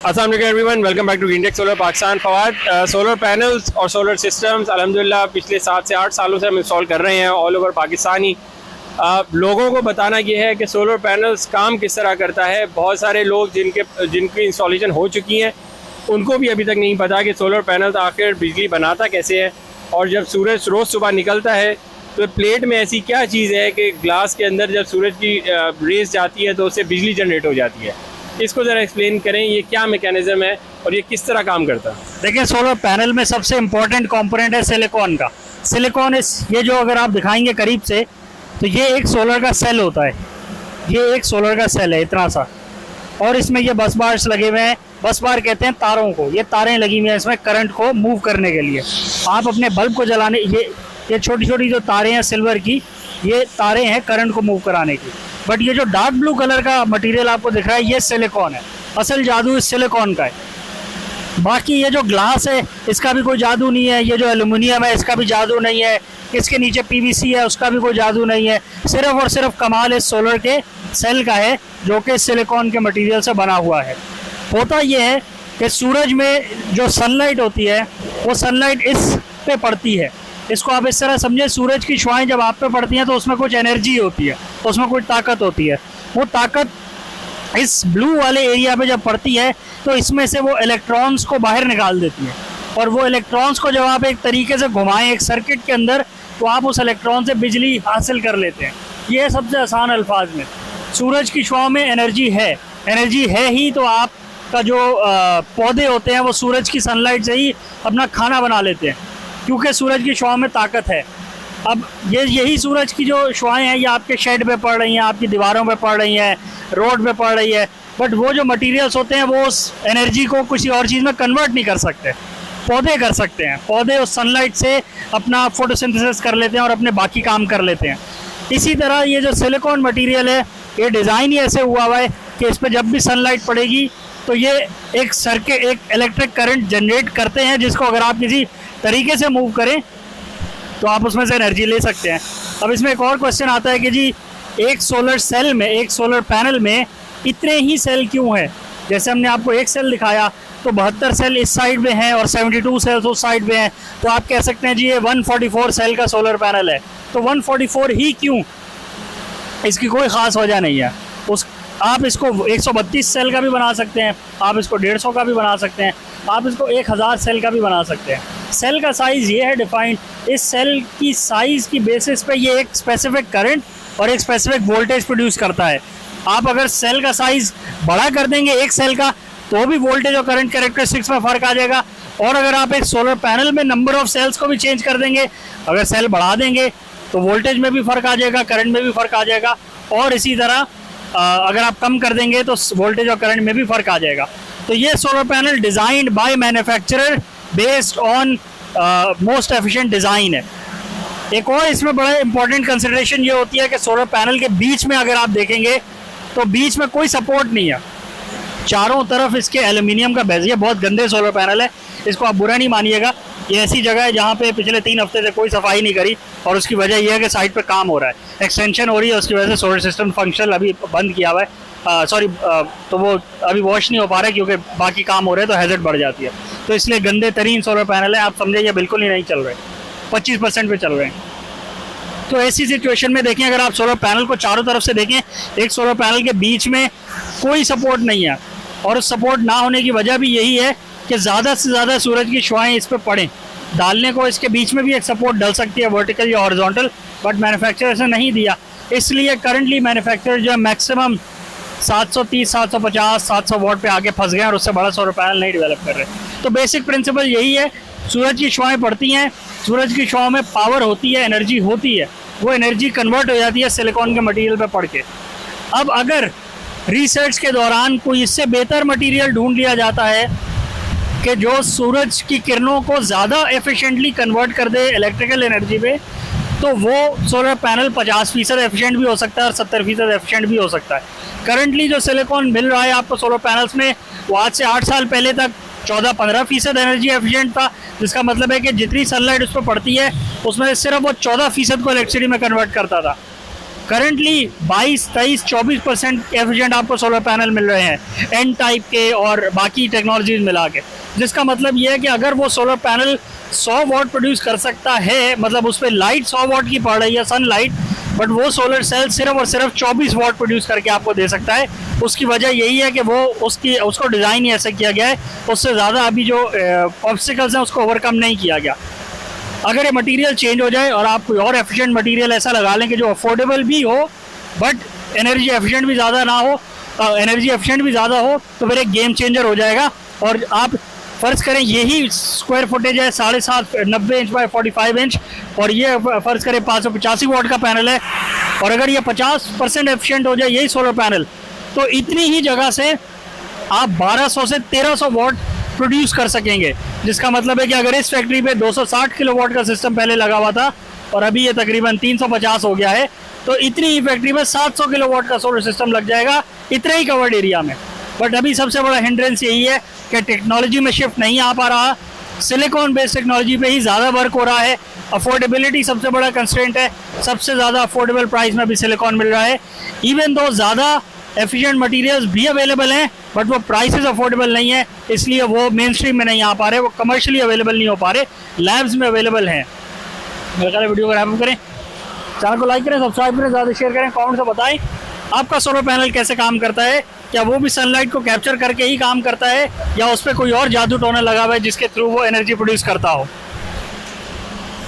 अस्सलाम वालेकुम everyone, welcome back to Greentech solar Pakistan. Fawad, solar panels और सोलर सिस्टम्स अल्हम्दुलिल्लाह पिछले 7 से 8 सालों से हम इंस्टॉल कर रहे हैं ऑल ओवर पाकिस्तान ही। लोगों को बताना ये है कि सोलर पैनल्स काम किस तरह करता है। बहुत सारे लोग जिनकी इंस्टॉलेशन हो चुकी हैं उनको भी अभी तक नहीं पता कि सोलर पैनल्स आखिर बिजली बनाता कैसे है। और जब सूरज रोज़ सुबह निकलता है तो प्लेट में ऐसी क्या चीज़ है कि ग्लास के अंदर जब सूरज की रेस जाती है तो उससे बिजली जनरेट हो जाती है। इसको ज़रा एक्सप्लेन करें, ये क्या मैकेनिज़्म है और ये किस तरह काम करता है। देखिए, सोलर पैनल में सबसे इम्पोर्टेंट कंपोनेंट है सिलिकॉन का। सिलिकॉन ये जो अगर आप दिखाएंगे करीब से तो ये एक सोलर का सेल होता है। ये एक सोलर का सेल है इतना सा, और इसमें ये बस बार्स लगे हुए हैं। बस बार कहते हैं तारों को। ये तारें लगी हुई हैं इसमें करंट को मूव करने के लिए। आप अपने बल्ब को जलाने, ये छोटी छोटी जो तारें हैं सिल्वर की, ये तारें हैं करंट को मूव कराने की। बट ये जो डार्क ब्लू कलर का मटेरियल आपको दिख रहा है ये सिलिकॉन है। असल जादू इस सिलिकॉन का है। बाकी ये जो ग्लास है इसका भी कोई जादू नहीं है। ये जो एल्युमिनियम है इसका भी जादू नहीं है। इसके नीचे पीवीसी है उसका भी कोई जादू नहीं है। सिर्फ और सिर्फ कमाल इस सोलर के सेल का है जो कि सिलिकॉन के मटेरियल से बना हुआ है। होता ये है कि सूरज में जो सनलाइट होती है वो सनलाइट इस पे पड़ती है। इसको आप इस तरह समझे, सूरज की शुआएं जब आप पे पड़ती हैं तो उसमें कुछ एनर्जी होती है, तो उसमें कुछ ताकत होती है। वो ताकत इस ब्लू वाले एरिया पे जब पड़ती है तो इसमें से वो इलेक्ट्रॉन्स को बाहर निकाल देती है। और वो इलेक्ट्रॉन्स को जब आप एक तरीके से घुमाएं एक सर्किट के अंदर तो आप उस इलेक्ट्रॉन से बिजली हासिल कर लेते हैं। ये सबसे आसान अल्फाज में सूरज की शुआओं में एनर्जी है ही तो आपका जो पौधे होते हैं वो सूरज की सनलाइट से ही अपना खाना बना लेते हैं, क्योंकि सूरज की शुआओं में ताकत है। अब यही सूरज की जो शुआएं हैं ये आपके शेड पे पड़ रही हैं, आपकी दीवारों पे पड़ रही हैं, रोड पे पड़ रही है। बट वो जो मटेरियल्स होते हैं वो उस एनर्जी को किसी और चीज़ में कन्वर्ट नहीं कर सकते। पौधे कर सकते हैं। पौधे उस सनलाइट से अपना फोटोसिंथेसिस कर लेते हैं और अपने बाकी काम कर लेते हैं। इसी तरह ये जो सिलिकॉन मटेरियल है ये डिज़ाइन ही ऐसे हुआ है कि इस पर जब भी सनलाइट पड़ेगी तो ये एक इलेक्ट्रिक करंट जनरेट करते हैं, जिसको अगर आप किसी तरीके से मूव करें तो आप उसमें से एनर्जी ले सकते हैं। अब इसमें एक और क्वेश्चन आता है कि जी एक सोलर सेल में, एक सोलर पैनल में इतने ही सेल क्यों हैं? जैसे हमने आपको एक सेल दिखाया तो 72 सेल इस साइड में हैं और 72 सेल्स उस साइड में हैं, तो आप कह सकते हैं जी ये 144 सेल का सोलर पैनल है। तो 144 ही क्यों? इसकी कोई ख़ास वजह नहीं है। आप इसको 132 सेल का भी बना सकते हैं, आप इसको 150 का भी बना सकते हैं, आप इसको 1000 सेल का भी बना सकते हैं। सेल का साइज़ ये है डिफाइंड। इस सेल की साइज़ की बेसिस पे ये एक स्पेसिफिक करंट और एक स्पेसिफिक वोल्टेज प्रोड्यूस करता है। आप अगर सेल का साइज़ बड़ा कर देंगे एक सेल का तो भी वोल्टेज और करंट कैरेक्टरिस्टिक्स में फ़र्क आ जाएगा। और अगर आप एक सोलर पैनल में नंबर ऑफ़ सेल्स को भी चेंज कर देंगे, अगर सेल बढ़ा देंगे तो वोल्टेज में भी फ़र्क आ जाएगा, करंट में भी फ़र्क आ जाएगा। और इसी तरह अगर आप कम कर देंगे तो वोल्टेज और करंट में भी फ़र्क आ जाएगा। तो ये solar panel designed by manufacturer based on most efficient design है। एक और इसमें बड़ा इंपॉर्टेंट कंसिडरेशन ये होती है कि सोलर पैनल के बीच में अगर आप देखेंगे तो बीच में कोई सपोर्ट नहीं है। चारों तरफ इसके एल्युमिनियम का बेस। ये बहुत गंदे सोलर पैनल है, इसको आप बुरा नहीं मानिएगा। ये ऐसी जगह है जहाँ पे पिछले 3 हफ्ते से कोई सफाई नहीं करी और उसकी वजह यह है कि साइड पे काम हो रहा है, एक्सटेंशन हो रही है, उसकी वजह से सोलर सिस्टम फंक्शन अभी बंद किया हुआ है। तो वो अभी वॉश नहीं हो पा रहा है क्योंकि बाकी काम हो रहे हैं तो हैजर्ड बढ़ जाती है। तो इसलिए गंदे तरीन सोलर पैनल है। आप समझे ये बिल्कुल ही नहीं चल रहे, 25% पे चल रहे हैं। तो ऐसी सिचुएशन में देखें, अगर आप सोलर पैनल को चारों तरफ से देखें, एक सोलर पैनल के बीच में कोई सपोर्ट नहीं है। और उस सपोर्ट ना होने की वजह भी यही है कि ज़्यादा से ज़्यादा सूरज की शुआएं इस पर पड़ें। डालने को इसके बीच में भी एक सपोर्ट डल सकती है, वर्टिकल या हॉरिजॉन्टल, बट मैन्युफैक्चरर ने नहीं दिया। इसलिए करंटली मैन्युफैक्चरर जो है मैक्सिमम 730, 750, 700 वाट पे आगे फंस गए और उससे बड़ा सोलर पैनल नहीं डेवलप कर रहे। तो बेसिक प्रिंसिपल यही है, सूरज की शुआएं पड़ती हैं, सूरज की शुआओं में पावर होती है, एनर्जी होती है, वो एनर्जी कन्वर्ट हो जाती है सिलिकॉन के मटेरियल पे पड़ के। अब अगर रिसर्च के दौरान कोई इससे बेहतर मटेरियल ढूंढ लिया जाता है कि जो सूरज की किरणों को ज़्यादा एफिशिएंटली कन्वर्ट कर दे इलेक्ट्रिकल एनर्जी में, तो वो सोलर पैनल 50% एफिशिएंट भी हो सकता है और 70% एफिशिएंट भी हो सकता है। करंटली जो सिलिकॉन मिल रहा है आपको सोलर पैनल्स में, वो आज से 8 साल पहले तक 14-15% एनर्जी एफिशिएंट था, जिसका मतलब है कि जितनी सनलाइट उस पर पड़ती है उसमें सिर्फ वो 14% को इलेक्ट्रिसिटी में कन्वर्ट करता था। करंटली 22, 23, 24% एफिशिएंट आपको सोलर पैनल मिल रहे हैं एन टाइप के और बाकी टेक्नोलॉजीज मिला के, जिसका मतलब ये है कि अगर वो सोलर पैनल 100 वाट प्रोड्यूस कर सकता है, मतलब उस पर लाइट 100 वाट की पड़ रही है सनलाइट, बट वो सोलर सेल सिर्फ और सिर्फ 24 वाट प्रोड्यूस करके आपको दे सकता है। उसकी वजह यही है कि वो उसको डिज़ाइन ही ऐसा किया गया है, उससे ज़्यादा अभी जो ऑब्स्टिकल्स हैं उसको ओवरकम नहीं किया गया। अगर ये मटेरियल चेंज हो जाए और आप कोई और एफिशिएंट मटेरियल ऐसा लगा लें कि जो अफोर्डेबल भी हो बट एनर्जी एफिशिएंट भी ज़्यादा ना हो, एनर्जी एफिशिएंट भी ज़्यादा हो, तो फिर एक गेम चेंजर हो जाएगा। और आप फ़र्ज़ करें यही स्क्वायर फुटेज है 7.5 90 इंच बाय 45 इंच, और ये फ़र्ज़ करें 585 वाट का पैनल है, और अगर ये 50% एफिशिएंट हो जाए यही सोलर पैनल, तो इतनी ही जगह से आप 1200 से 1300 वाट प्रोड्यूस कर सकेंगे। जिसका मतलब है कि अगर इस फैक्ट्री पे 260 किलोवाट का सिस्टम पहले लगा हुआ था और अभी ये तकरीबन 350 हो गया है, तो इतनी ही फैक्ट्री में 700 किलोवाट का सोलर सिस्टम लग जाएगा इतने ही कवर्ड एरिया में। बट अभी सबसे बड़ा हिंड्रेंस यही है कि टेक्नोलॉजी में शिफ्ट नहीं आ पा रहा, सिलिकॉन बेस्ड टेक्नोलॉजी पे ही ज़्यादा वर्क हो रहा है। अफोर्डेबिलिटी सबसे बड़ा कंस्ट्रेंट है, सबसे ज़्यादा अफोर्डेबल प्राइस में भी सिलिकॉन मिल रहा है। इवन दो ज़्यादा एफिशिएंट मटेरियल्स भी अवेलेबल हैं, बट वो प्राइसेस अफोर्डेबल नहीं है, इसलिए वो मेन स्ट्रीम में नहीं आ पा रहे, वो कमर्शियली अवेलेबल नहीं हो पा रहे, लैब्स में अवेलेबल हैं। मेरे ख्याल वीडियो को रैप करें, चैनल को लाइक करें, सब्सक्राइब करें, ज़्यादा शेयर करें, कमेंट से बताएं आपका सोलर पैनल कैसे काम करता है, क्या वो भी सनलाइट को कैप्चर करके ही काम करता है या उस पर कोई और जादू टोना लगा हुआ है जिसके थ्रू वो एनर्जी प्रोड्यूस करता हो।